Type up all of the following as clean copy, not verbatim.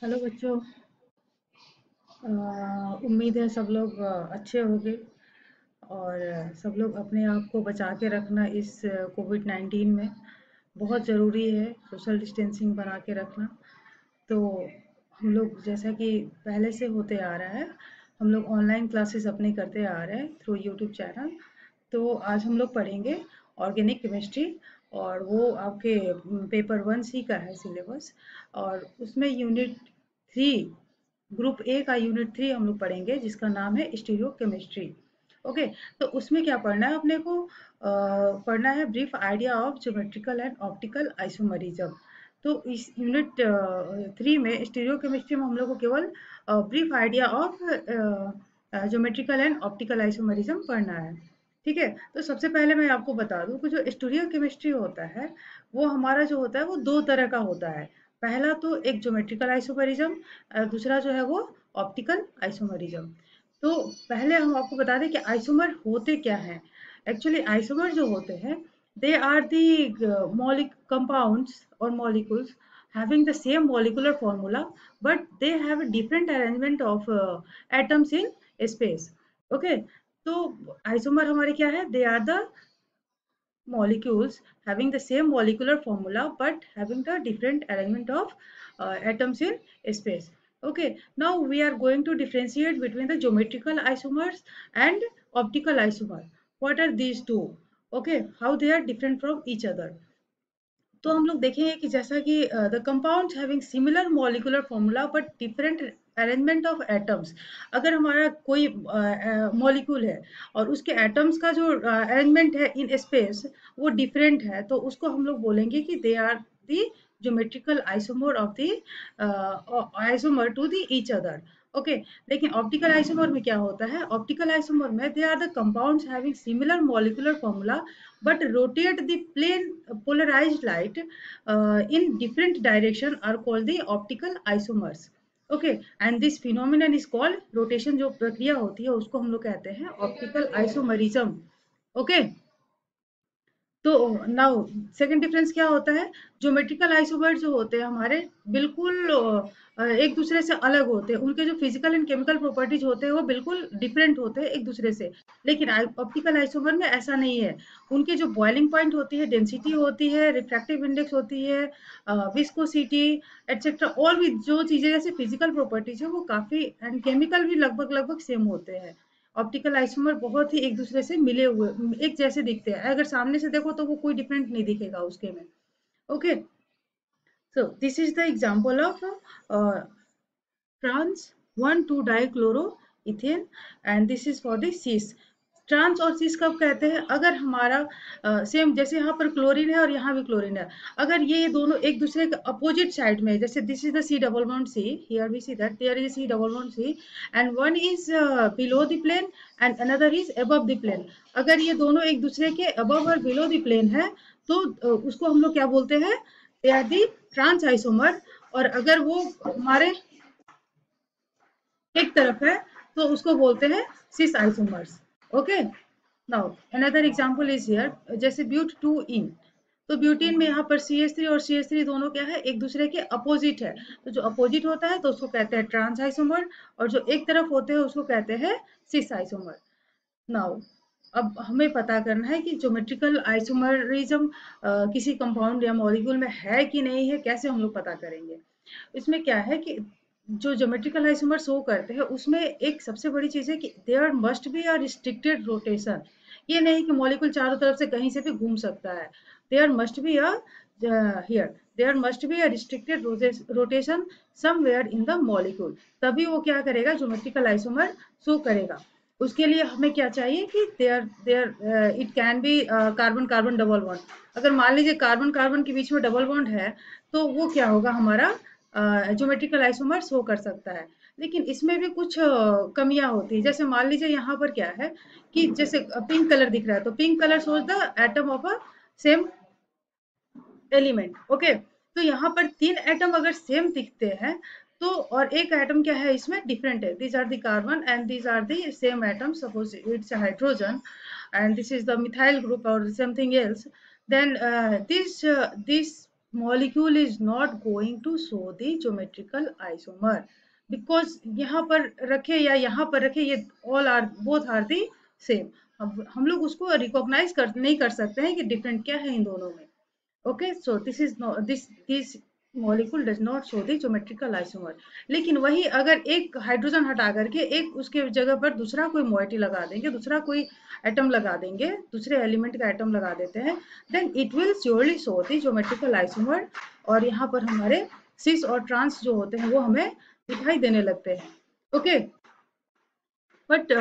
Hello बच्चों। उम्मीद है सब लोग अच्छे होंगे और सब लोग अपने आप को बचा के रखना इस कोविड-19 में बहुत ज़रूरी है। सोशल डिस्टेंसिंग बना के रखना। तो हम लोग जैसा कि पहले से होते आ रहा है, हम लोग ऑनलाइन क्लासेस अपनी करते आ रहे हैं थ्रू यूट्यूब चैनल। तो आज हम लोग पढ़ेंगे ऑर्गेनिक केमिस्ट्री और वो आपके पेपर 1C का है सिलेबस। और उसमें यूनिट 3 ग्रुप ए का यूनिट 3 हम लोग पढ़ेंगे जिसका नाम है स्टीरियो केमिस्ट्री। ओके। तो उसमें क्या पढ़ना है अपने को? पढ़ना है brief idea of geometrical and optical isomerism. तो इस यूनिट 3 में स्टीरियो केमिस्ट्री में हम लोग को केवल brief idea of geometrical and optical isomerism पढ़ना है। ठीक है। तो सबसे पहले मैं आपको बता दूं कि जो स्टीरियो केमिस्ट्री होता है वो हमारा जो होता है वो दो तरह का होता है। पहला तो एक ज्योमेट्रिकल आइसोमरिज्म, दूसरा जो है वो ऑप्टिकल आइसोमरिज्म। तो पहले हम आपको बता दें कि आइसोमर होते क्या हैं। एक्चुअली आइसोमर जो होते हैं दे आर दी कंपाउंड्स और molecules having the same molecular formula but they have a different arrangement of atoms in space. Okay. तो आइसोमर हमारे क्या है? They are the molecules having the same molecular formula but having the different arrangement of atoms in space. Okay, now we are going to differentiate between the geometrical isomers and optical isomer. What are these two? Okay, how they are different from each other. तो हम लोग देखेंगे कि जैसा कि the compounds having similar molecular formula but different arrangement of atoms. अगर हमारा कोई मॉलिक्यूल है और उसके एटम्स का जो अरेंजमेंट है इन स्पेस वो डिफरेंट है तो उसको हम लोग बोलेंगे कि they are the geometrical isomer of the isomer to the each other. Okay. लेकिन ऑप्टिकल आइसोमर में क्या होता है? ऑप्टिकल आइसोमर में they are the compounds having similar molecular formula but rotate the plane polarized light in different direction are called the optical isomers. Okay, and this phenomenon is called rotation। जो प्रक्रिया होती है उसको हम लोग कहते हैं ऑप्टिकल आइसोमरिज्म। ओके। तो नाउ सेकंड डिफरेंस क्या होता है? ज्योमेट्रिकल आइसोमर जो होते हैं हमारे बिल्कुल एक दूसरे से अलग होते हैं। उनके जो फिजिकल एंड केमिकल प्रॉपर्टीज होते हैं वो बिल्कुल डिफरेंट होते हैं एक दूसरे से। लेकिन ऑप्टिकल आइसोमर में ऐसा नहीं है। उनकी जो बॉइलिंग पॉइंट होती है, डेंसिटी होती है, रिफ्रैक्टिव इंडेक्स होती है, विस्कोसिटी एटसेट्रा और भी जो चीजें जैसे फिजिकल प्रॉपर्टीज है वो काफी एंड केमिकल भी लगभग लगभग सेम होते हैं। ऑप्टिकल आइसोमर बहुत ही एक दूसरे से मिले हुए एक जैसे दिखते हैं। अगर सामने से देखो तो वो कोई डिफरेंट नहीं दिखेगा उसके में। Okay. So this is the example of trans 1,2-dichloroethane and this is for the cis। Trans और सिस कब कहते हैं? अगर हमारा सेम जैसे यहाँ पर क्लोरीन है और यहाँ भी क्लोरीन है, अगर ये दोनों एक दूसरे के अपोजिट साइड में, जैसे this is the C double bond C, here we see that there is C double bond C and one is below the plane and another is above the plane. अगर ये दोनों एक दूसरे के above और below the plane है तो उसको हम लोग क्या बोलते हैं? They are the trans isomer. और अगर वो हमारे एक तरफ है तो उसको बोलते हैं cis isomers. Okay. Now another example is here, जैसे ब्यूट 2 इन। तो ब्यूटीन में यहाँ पर CH3 और CH3 दोनों क्या है? एक दूसरे के अपोजिट है। तो जो अपोजिट होता है तो उसको कहते हैं ट्रांस आइसोमर और जो एक तरफ होते हैं उसको कहते हैं सिस आइसोमर। नाउ अब हमें पता करना है कि ज्योमेट्रिकल आइसोमरिज्म किसी कंपाउंड या मॉलिक्यूल में है कि नहीं है। कैसे हम लोग पता करेंगे? इसमें क्या है कि जो ज्योमेट्रिकल आइसोमर शो करते हैं उसमें एक सबसे बड़ी चीज है कि there must be a restricted rotation. ये नहीं कि मॉलिक्यूल चारों तरफ से कहीं से भी घूम सकता है। There must be a here there must be a restricted rotation somewhere in the molecule. तभी वो क्या करेगा? ज्योमेट्रिकल आइसोमर शो करेगा। उसके लिए हमें क्या चाहिए कि there there it can be carbon carbon double bond. अगर मान लीजिए कार्बन कार्बन के बीच में डबल बॉन्ड है तो वो क्या होगा? हमारा ज्योमेट्रिकल आइसोमर शो कर सकता है। लेकिन इसमें भी कुछ कमियां होती है। जैसे मान लीजिए यहाँ पर क्या है कि जैसे पिंक कलर दिख रहा है तो pink colour shows the atom of a same element. Okay. तो यहाँ पर 3 एटम अगर सेम दिखते हैं तो और एक एटम क्या है इसमें डिफरेंट है, these are the carbon and these are the same atom, suppose it's hydrogen and this is the methyl group or something else, then this molecule is not going to show the geometrical isomer because यहाँ पर रखे या यहाँ पर रखे ये all are both are the same. अब हम लोग उसको रिकॉग्नाइज नहीं कर सकते हैं कि डिफरेंट क्या है इन दोनों में. Okay, so this is no this molecule does not show the geometrical isomer. लेकिन वही अगर एक हाइड्रोजन हटा करके एक उसके जगह पर दूसरा कोई मोइटी लगा देंगे, दूसरा कोई एटम लगा देंगे, दूसरे एलिमेंट का एटम लगा देते हैं, then it will surely show the geometrical isomer. और यहाँ पर हमारे सिस और ट्रांस जो होते हैं वो हमें दिखाई देने लगते हैं. ओके, बट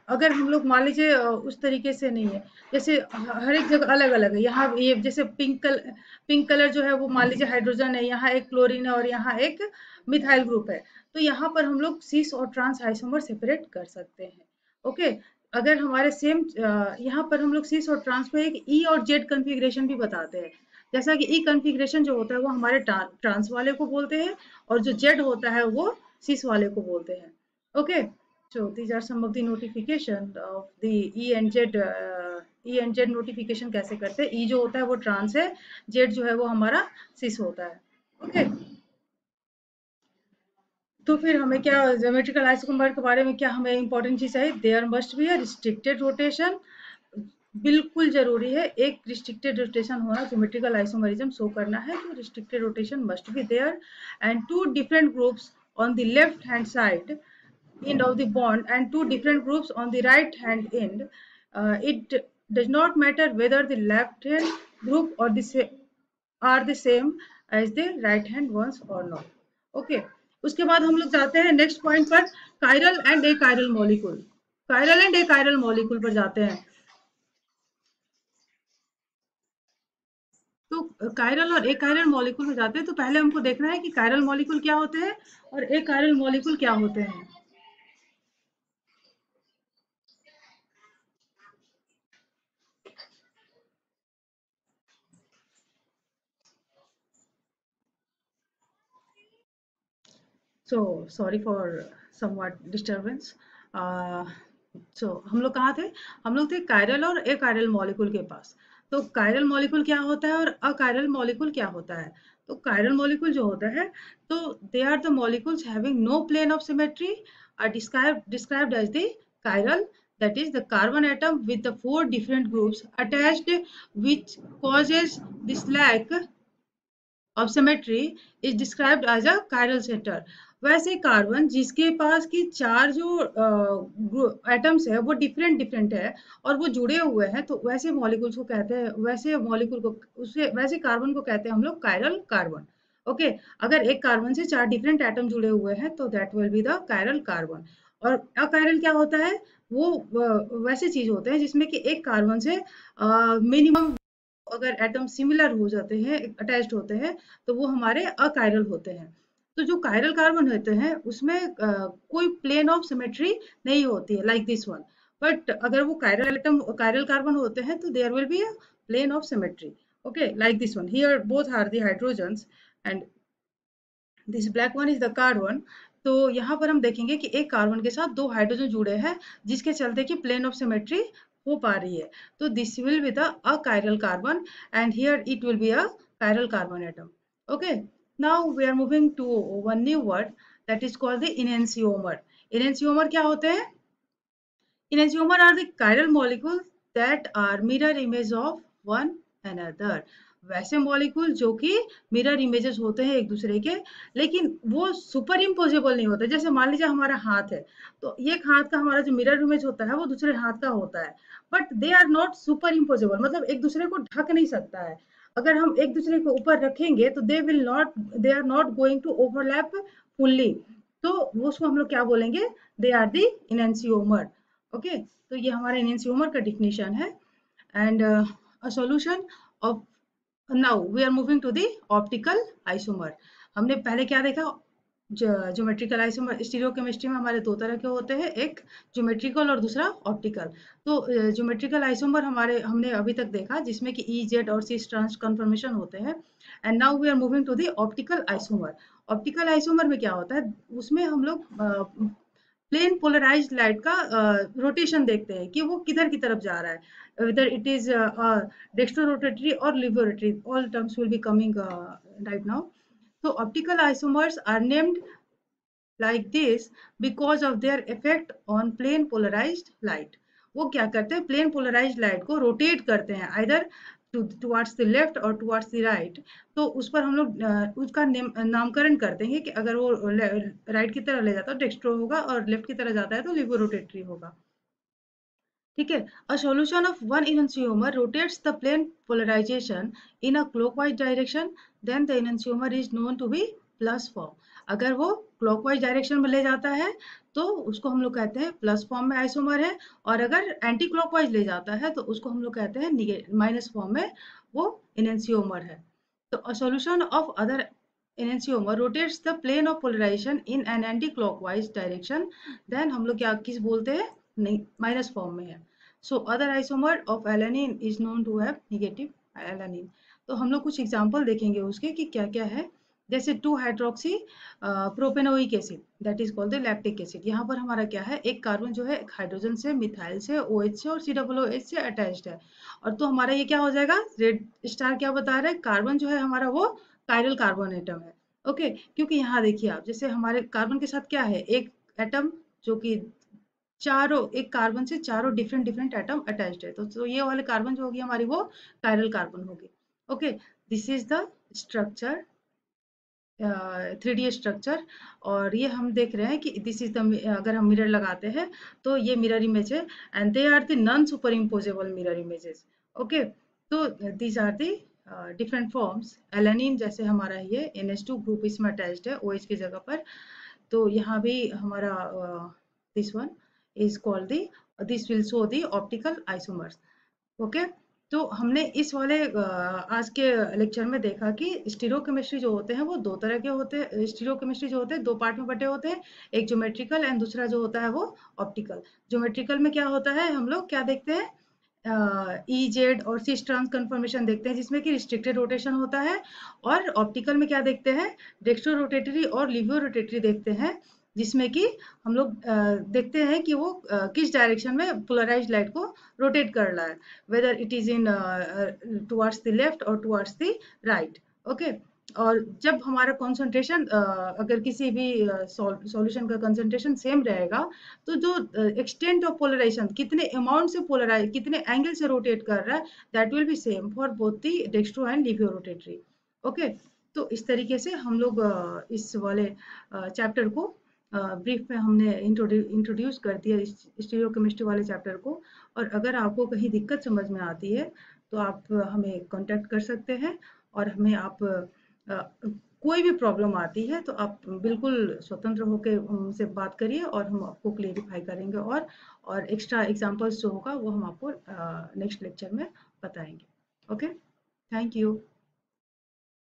अगर हम लोग मान लीजिए उस तरीके से नहीं है, जैसे हर एक जगह अलग अलग है. यहाँ ये जैसे पिंक कलर जो है वो मान लीजिए हाइड्रोजन है, यहाँ एक क्लोरीन है और यहाँ एक मिथाइल ग्रुप है, तो यहाँ पर हम लोग सिस और ट्रांस आइसोमर सेपरेट कर सकते हैं. ओके, अगर हमारे सेम यहाँ पर हम लोग सिस और ट्रांस को एक ई और जेड कन्फिग्रेशन भी बताते हैं. जैसा कि ई कन्फिग्रेशन जो होता है वो हमारे ट्रांस वाले को बोलते हैं और जो जेड होता है वो सिस वाले को बोलते हैं. Okay, so these are some of the notification of the E and Z. E and Z notification कैसे करते हैं? E जो होता है वो ट्रांस है, Z जो है वो हमारा सिस होता है. ओके, तो फिर हमें क्या ज्योमेट्रिकल आइसोमर के बारे में क्या हमें इंपॉर्टेंट चीज है? There must be a restricted rotation. बिल्कुल जरूरी है एक रिस्ट्रिक्टेड रोटेशन होना. ज्योमेट्रिकल आइसोमरिज्म शो करना है तो restricted rotation must be there. And two different groups on the left hand side end of the bond and two different groups on the right hand end. It does not matter whether the left hand group or are the same as the right hand ones or not. Okay, उसके बाद हम लोग जाते हैं next point पर, chiral and A chiral molecule. Chiral and A chiral molecule पर जाते हैं. तो कायरल और ए कायरल मॉलिक्यूल में जाते हैं तो पहले हमको देखना है कि कायरल मॉलिक्यूल क्या होते हैं और ए कायरल मॉलिक्यूल क्या होते हैं. So sorry for somewhat disturbance. So हम लोग कहाँ थे? हम लोग थे कायरल और अकायरल मॉलिक्यूल के पास. तो कायरल मॉलिक्यूल क्या होता है और अकायरल मॉलिक्यूल क्या होता है? तो कायरल मॉलिक्यूल जो होता है तो they are the molecules having no plane of symmetry are described as the chiral, that is the carbon atom with the four different groups attached which causes this lack of symmetry is described as a chiral center. वैसे carbon जिसके पास की चार जो atoms है वो different different है और वो जुड़े हुए हैं तो वैसे मॉलिक्यूल्स को कहते हैं, वैसे मॉलिक्यूल को उसे वैसे कार्बन को कहते हैं हम लोग कायरल कार्बन. ओके, अगर एक कार्बन से चार डिफरेंट एटम जुड़े हुए हैं तो that will be the chiral carbon. और अकायरल क्या होता है? वो वैसे चीज होते हैं जिसमें कि एक कार्बन से मिनिमम अगर एटम सिमिलर हो जाते हैं, अटैच्ड होते हैं, तो वो हमारे अकायरल होते हैं. तो जो कायरल कार्बन होते हैं उसमें कोई प्लेन ऑफ सिमेट्री नहीं होती है लाइक दिस वन. बट अगर वो कायरल कार्बन होते हैं तो there will be a plane of symmetry. Okay, like this one here both are the hydrogens and this black one is the carbon. तो यहाँ पर हम देखेंगे कि एक कार्बन के साथ दो हाइड्रोजन जुड़े हैं जिसके चलते कि प्लेन ऑफ सिमेट्री हो पा रही है. तो this will be the achiral carbon and here it will be a chiral carbon atom. Okay, now we are moving to one new word that is called the enantiomer. Enantiomer क्या होते हैं? Enantiomer are the chiral molecules that are mirror image of one another. वैसे molecule जो कि mirror images होते हैं एक दूसरे के, लेकिन वो सुपर इम्पोजेबल नहीं होते. जैसे मान लीजिए हमारा हाथ है तो एक हाथ का हमारा जो मिरर इमेज होता है वो दूसरे हाथ का होता है, but they are not superimposable, मतलब एक दूसरे को ढक नहीं सकता है. अगर हम एक दूसरे को ऊपर रखेंगे तो they are not going to overlap fully. तो वो उसको हम लोग क्या बोलेंगे? दे आर दी इनेंसियोमर. ओके, तो ये हमारा इनेंसियोमर का डिफिनेशन है. And a solution of now we are moving to the optical isomer. हमने पहले क्या देखा? Geometrical isomer. स्टीरियोकेमिस्ट्री में हमारे दो तरह के होते हैं, एक ज्योमेट्रिकल और दूसरा ऑप्टिकल. तो ज्योमेट्रिकल आइसोमर हमारे हमने अभी तक देखा जिसमें कि ई जेड और सिस ट्रांस कन्फर्मेशन होते हैं. And now we are moving to the optical isomer. Optical isomer में क्या होता है? उसमें हम लोग प्लेन पोलराइज्ड लाइट का रोटेशन देखते हैं कि वो किधर की तरफ जा रहा है, whether it is dextrorotatory or levorotatory. All terms will be coming right now. So optical isomers are named like this because of their effect on plane polarized light. वो क्या करते हैं, प्लेन पोलराइज्ड लाइट को rotate करते हैं either towards the left और towards the right. तो उस पर हम लोग उसका नामकरण करते हैं कि अगर वो राइट की तरफ ले जाता है तो डेक्स्ट्रो होगा और लेफ्ट की तरफ जाता है तो लिवो रोटेटरी होगा। ठीक है। A solution of one enantiomer rotates the plane polarisation in a clockwise direction, then the enantiomer is known to be plus form. अगर वो क्लॉकवाइज डायरेक्शन में ले जाता है तो उसको हम लोग कहते हैं प्लस फॉर्म में आइसोमर है, और अगर एंटी क्लॉकवाइज ले जाता है तो उसको हम लोग कहते हैं माइनस फॉर्म में वो enantiomer है। तो अ solution of other enantiomer rotates the plane of polarization in an anti-clockwise direction, then हम लोग क्या किस बोलते हैं, नहीं माइनस फॉर्म में है। So other isomer of alanine is known to have negative alanine. तो हम लोग कुछ एग्जांपल देखेंगे उसके कि क्या क्या है। जैसे 2 hydroxy propanoic acid that is called the lactic acid. यहाँ पर हमारा क्या है, एक कार्बन जो है हाइड्रोजन से, मिथाइल से, OH से और COOH से अटैच्ड है। और तो हमारा ये क्या हो जाएगा, रेड स्टार क्या बता रहा है, कार्बन जो है हमारा वो कायरल कार्बन एटम है। ओके, क्योंकि यहाँ देखिए आप, जैसे हमारे कार्बन के साथ क्या है, एक एटम जो कि चारों, एक कार्बन से चारों डिफरेंट डिफरेंट एटम अटैच्ड है, तो ये वाले कार्बन जो होगी हमारी वो कायरल कार्बन होगी। Okay, this is the structure, 3D structure. और ये हम देख रहे हैं कि दिस इज द, अगर हम मिरर लगाते हैं तो ये मिरर इमेज है, and they are the non super imposable mirror images. Okay, तो these are the different forms. Alanine जैसे हमारा ये NH2 ग्रुप इसमें अटैच्ड है OH की जगह पर, तो यहाँ भी हमारा this one is called the, this will show the optical isomers. Okay, तो हमने इस वाले आज के लेक्चर में देखा कि स्टीरियोकेमिस्ट्री जो होते हैं वो दो तरह के होते हैं। स्टीरियोकेमिस्ट्री जो होते हैं दो पार्ट में बटे होते हैं, एक ज्योमेट्रिकल एंड दूसरा जो होता है वो ऑप्टिकल। ज्योमेट्रिकल में क्या होता है, हम लोग क्या देखते हैं, जेड और सिस ट्रांस कन्फर्मेशन देखते हैं जिसमें कि रिस्ट्रिक्टेड रोटेशन होता है। और ऑप्टिकल में क्या देखते हैं, डेक्स्ट्रो रोटेटरी और लिवियो रोटेटरी देखते हैं, जिसमें कि हम लोग देखते हैं कि वो किस डायरेक्शन में पोलराइज्ड लाइट को रोटेट कर रहा है, whether it is in towards the left और टुवर्ड्स द राइट। ओके, और जब हमारा कंसंट्रेशन अगर किसी भी सॉल्यूशन का कंसंट्रेशन सेम रहेगा तो जो एक्सटेंट ऑफ पोलराइजेशन, कितने अमाउंट से पोलराइज, कितने एंगल से रोटेट कर रहा है, that will be same for both the dextro and levo rotatory. Okay, तो इस तरीके से हम लोग इस वाले चैप्टर को ब्रीफ में हमने इंट्रोड्यूस कर दिया, स्टीरियोकेमिस्ट्री वाले चैप्टर को। और अगर आपको कहीं दिक्कत समझ में आती है तो आप हमें कांटेक्ट कर सकते हैं, और हमें आप कोई भी प्रॉब्लम आती है तो आप बिल्कुल स्वतंत्र होकर हमसे बात करिए और हम आपको क्लेरिफाई करेंगे, और एक्स्ट्रा एग्जांपल्स जो होगा वो हम आपको नेक्स्ट लेक्चर में बताएंगे। Okay, thank you.